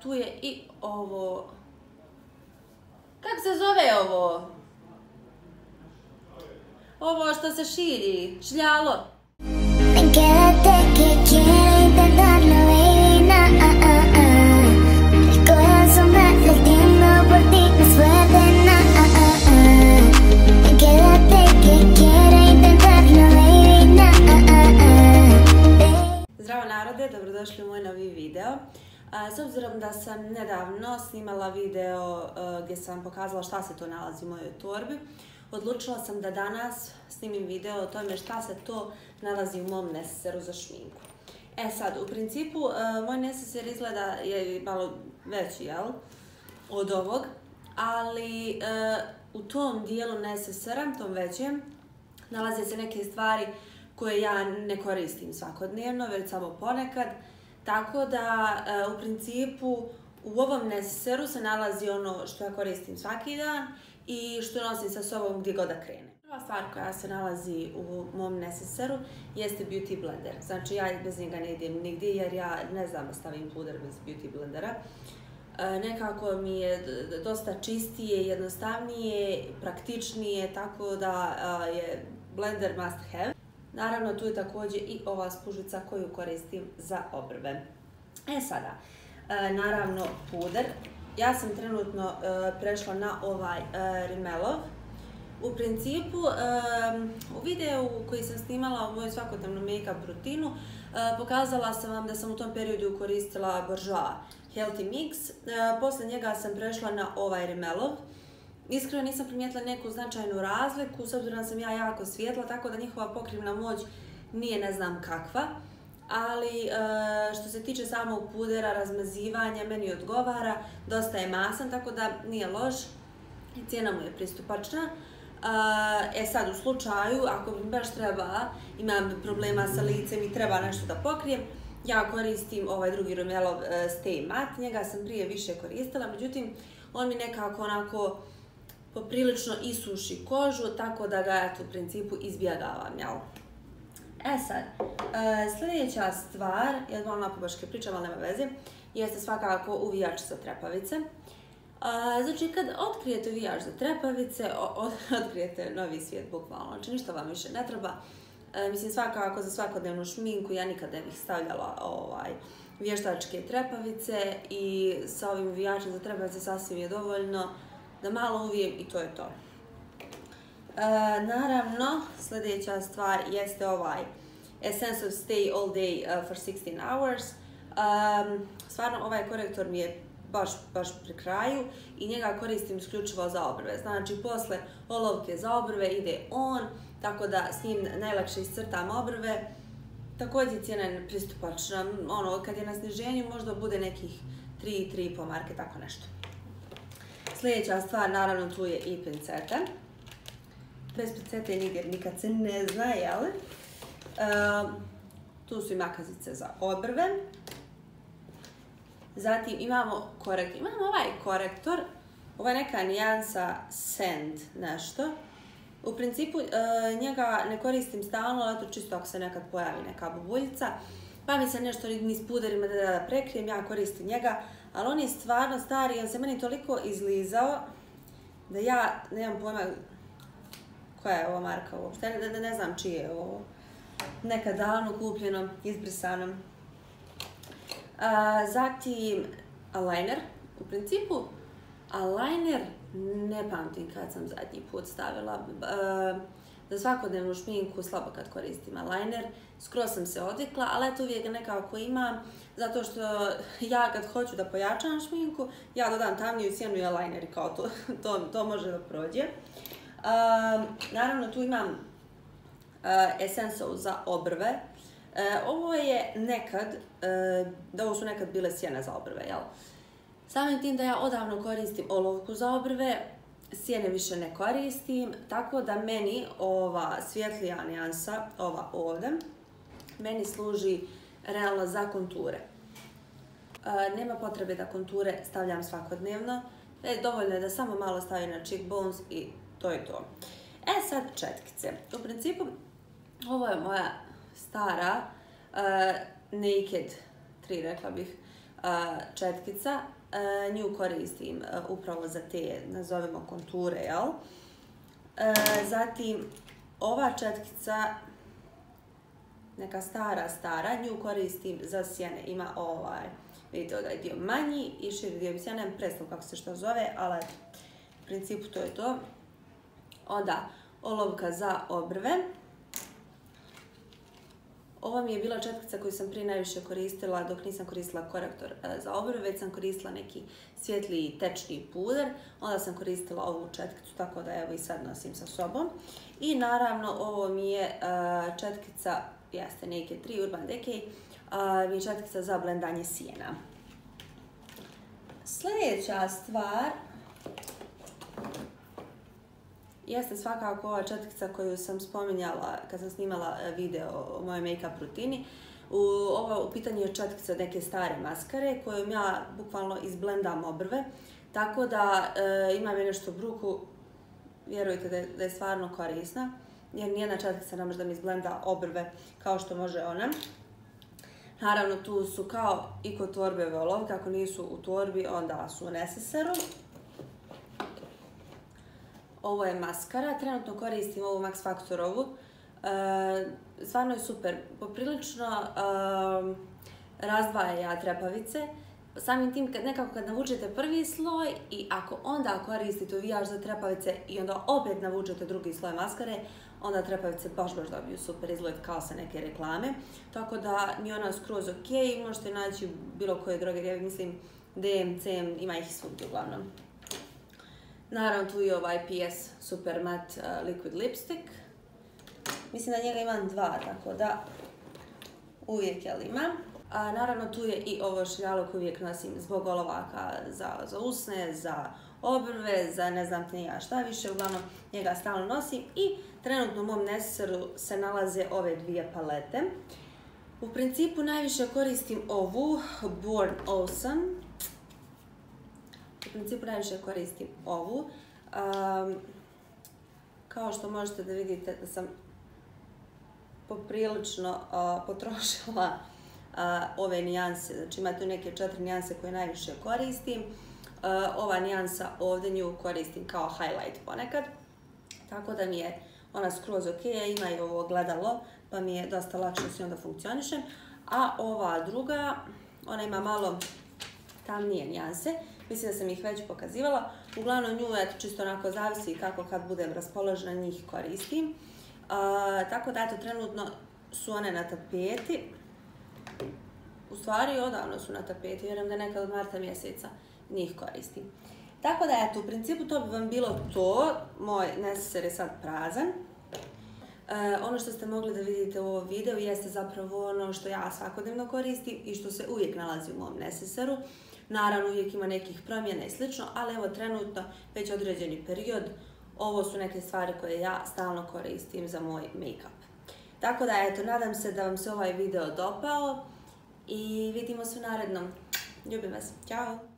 Tu je i ovo... Kako se zove ovo? Ovo što se širi, šljalo. Quédate que quiero intentarlo, baby, El corazón va latiendo por ti, no es fuerte, Quédate que quiero intentarlo, baby, Zdravo narode, dobrodošli u moj novi video. S obzirom da sam nedavno snimala video gdje sam pokazala šta se to nalazi u mojoj torbi, odlučila sam da danas snimim video o tome šta se to nalazi u mom neseseru za šminku. Sad, u principu, moj neseser izgleda je malo veći, jel? Od ovog, ali u tom dijelu nesesera, tom većem, nalaze se neke stvari koje ja ne koristim svakodnevno, već samo ponekad. Tako da, u principu, u ovom neseseru se nalazi ono što ja koristim svaki dan i što nosim sa sobom gdje god da krene. Prva stvar koja se nalazi u mom neseseru jeste beauty blender. Znači ja bez njega ne idem nigdje jer ja ne znam da stavim puder bez beauty blendera. Nekako mi je dosta čistije, jednostavnije, praktičnije, tako da je blender must have. Naravno, tu je također i ova spužvica koju koristim za obrve. Sada, naravno puder. Ja sam trenutno prešla na ovaj Rimmelov. U principu, u videu koji sam snimala u moju svakodnevnu make-up rutinu, pokazala sam vam da sam u tom periodu koristila Bourjois Healthy Mix. Posle njega sam prešla na ovaj Rimmelov. Iskreno nisam primijetila neku značajnu razliku, s obzirom da sam ja jako svijetla, tako da njihova pokrivna moć nije ne znam kakva. Ali što se tiče samog pudera, razmazivanja, meni odgovara, dosta je masan, tako da nije loš i cijena mu je pristupačna. Sad u slučaju, ako mi baš treba, imam problema sa licem i treba nešto da pokrijem, ja koristim ovaj drugi Rimmelov Stay Matte, njega sam prije više koristila, međutim on mi nekako onako poprilično isuši kožu, tako da ga u principu izbjegavam, jel? Sad, sljedeća stvar, ja malo napobaške pričam, ali nema veze, jeste svakako uvijač za trepavice. Znači, kad otkrijete uvijač za trepavice, otkrijete novi svijet, bukvalno. Znači, ništa vam više ne treba. Mislim, svakako za svakodnevnu šminku ja nikad ne bih stavljala vještačke trepavice i sa ovim uvijačem za trepavice sasvim je dovoljno da malo uvijem i to je to. Naravno, sljedeća stvar jeste ovaj Essence of Stay All Day for 16 Hours. Stvarno, ovaj korektor mi je baš pri kraju i njega koristim isključivo za obrve. Znači, posle olovke za obrve ide on, tako da s njim najlakše iscrtam obrve. Također cijena je pristupačna. Kad je na sniženju možda bude nekih 3,5 marke, tako nešto. Sljedeća stvar, naravno, tu je i pinceta. Bez pincete nikad se ne zna, jel? Tu su i makazice za obrve. Zatim imamo ovaj korektor. Ovo je neka nijansa Sand nešto. U principu njega ne koristim stalno, ali to čisto ako se nekad pojavi neka bubuljica. Pa mi se nešto niz puderima da prekrijem, ja koristim njega. Ali on je stvarno stari, on se meni toliko izlizao da ja nemam pojma koja je ova marka uopšte, ne znam čije je ovo. Nekad davno kupljeno, izbrisano. Zatim eyeliner. U principu eyeliner ne pamtim kad sam zadnji put stavila. Za svakodnevnu šminku slabo kad koristim eyeliner. Skroz sam se odvikla, ali eto uvijek nekako imam, zato što ja kad hoću da pojačam šminku, ja dodam tamniju sjenu i eyeliner i kao to može da prođe. Naravno tu imam Essential za obrve. Ovo je ovo su nekad bile sjene za obrve, jel? Samim tim da ja odavno koristim olovku za obrve, sjene više ne koristim, tako da meni ova svjetlija nijansa, ova ovdje, meni služi realno za konture. Nema potrebe da konture stavljam svakodnevno, dovoljno je da samo malo stavim na cheekbones i to je to. Sad četkice. U principu, ovo je moja stara Naked 3, rekla bih, četkica. Nju koristim upravo za te, nazovemo, konture, jel? Zatim, ova četkica, neka stara, nju koristim za sjene. Ima vidite, ovaj dio manji i širi dio sjene, nemam predstavu kako se što zove, ali u principu to je to. Onda, olovka za obrve. Ovo mi je bila četkica koju sam prije najviše koristila dok nisam koristila korektor za obrve, već sam koristila neki svjetliji tečni puder, onda sam koristila ovu četkicu, tako da evo i sad nosim sa sobom. I naravno ovo mi je četkica, jeste Naked 3 Urban Decay, mi je četkica za blendanje sjena. Sljedeća stvar jeste svakako ova četkica koju sam spominjala kad sam snimala video o mojoj make-up rutini. U pitanju je četkica od neke stare maskare kojom ja bukvalno izblendam obrve. Tako da imam je nešto u ruku, vjerujte da je stvarno korisna. Jer nijedna četkica ne može da mi izblenda obrve kao što može ona. Naravno tu su kao i kod torbe olovke, ako nisu u torbi onda su u nesesaru. Ovo je maskara, trenutno koristim ovu Max Factorovu. Stvarno je super, poprilično razdvaja trepavice. Samim tim nekako kad navučete prvi sloj i ako onda koristite uvijač za trepavice i onda opet navučete drugi sloj maskare, onda trepavice baš dobiju super izgled kao sa neke reklame. Tako da mi je ona skroz ok, možete naći bilo koje drogerije, mislim DMC, ima ih svugdje uglavnom. Naravno tu je ovaj PS Super Matte Liquid Lipstick. Mislim da njega imam dva, tako da uvijek imam. Naravno tu je i ovo šljalog koje uvijek nosim zbog olovaka za usne, za obrve, za ne znam te ja šta više, uglavnom njega stalno nosim. I trenutno u mom nesesaru se nalaze ove dvije palete. U principu najviše koristim ovu Born Awesome. U principu najviše koristim ovu. Kao što možete da vidite da sam poprilično potrošila ove nijanse. Znači imate tu neke 4 nijanse koje najviše koristim. Ova nijansa ovdje nju koristim kao highlight ponekad. Tako da mi je ona skroz ok, ima i ovo ogledalo pa mi je dosta lakše s njom da funkcionišem. A ova druga, ona ima malo tamnije nijanse. Mislim da sam ih već pokazivala. Uglavnom nju, čisto onako zavisi kako kad budem raspoložena njih koristim. Tako da trenutno su one na tapeti. U stvari odavno su na tapeti, vjerujem da nekad od marta mjeseca njih koristim. Tako da u principu to bi vam bilo to. Moj nesesar je sad prazan. Ono što ste mogli da vidite u ovom videu jeste zapravo ono što ja svakodnevno koristim i što se uvijek nalazi u mom nesesaru. Naravno uvijek ima nekih promjena i slično, ali evo trenutno već određeni period. Ovo su neke stvari koje ja stalno koristim za moj make-up. Tako da nadam se da vam se ovaj video dopao i vidimo se u narednom. Ljubim vas. Ćao!